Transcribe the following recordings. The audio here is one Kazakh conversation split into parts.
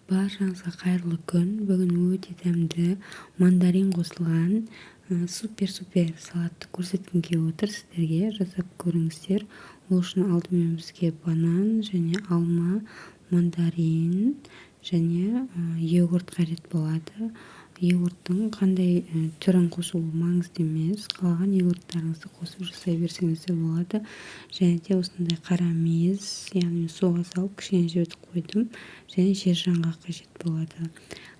Баршаңызға қайырлы күн. Бүгін өте дәмді мандарин қосылған супер салатты көрсеткім келіп отыр сіздерге. Жасап көріңіздер. Ол үшін алдымен бізге банан және алма, мандарин және йогурт қажет болады. Йогурттың қандай түрін қосу маңызды емес. Қалаған йогурттарыңызды қосып жасай берсеңіздер болады. Және де осындай қара мейіз, яғни суға салып кішкене жібітіп қойдым. Және жержанға қажет болады.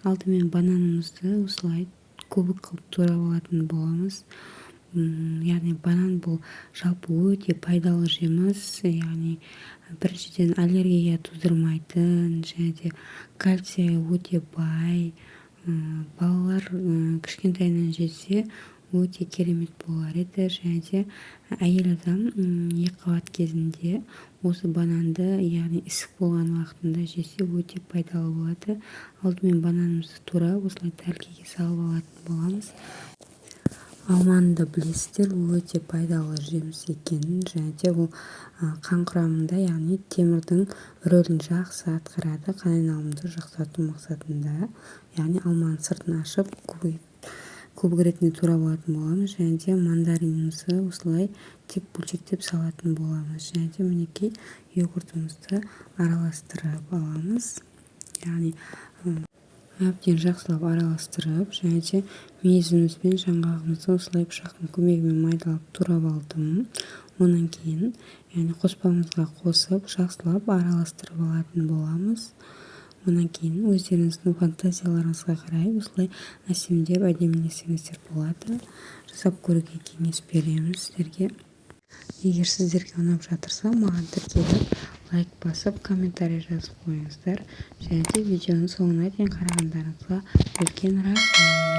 Алдымен бананымызды осылай көбік қылып турап алатын боламыз. Яғни банан бұл жалпы өте пайдалы жеміс. Яғни біріншіден аллергия тудырмайтын, және де кальций өте бай. Балалар кішкентайынан жесе өте керемет болар еді. Және де әйел адам екіқабат кезінде осы бананды, яғни ісік болған уақытында жесе өте пайдалы болады. Алдымен бананымызды турап осылай тәлкеге салып алатын боламыз. Алманы да білесіздер, өте пайдалы жеміс екенін, және де ол қан құрамында, яғни темірдің рөлін жақсы атқарады. Қан айналымды жақсарту мақсатында, яғни алманың сыртын ашып көбік ретінде турап алатын боламыз. Және де мандаринімізді осылай тек бөлшектеп салатын боламыз. Және де мінекей йогуртымызды араластырып аламыз. Яғни әбден жақсылап араластырып, және де мейізімізбен жаңғағымызды осылай пышақтың көмегімен майдалап турап алдым. Онан кейін қоспамызға қосып жақсылап араластырып алатын боламыз. Онан кейін өздеріңіздің фантазияларыңызға қарай осылай әсемдеп әдемілесеңіздер болады. Жасап көруге кеңес береміз сіздерге. Егер сіздерге ұнап жатырса, маған тіркеліп, лайк басып, комментарий жазып қойыңыздар. Және де видеоның соңына дейін қарағандарыңызға үлкен рахмет.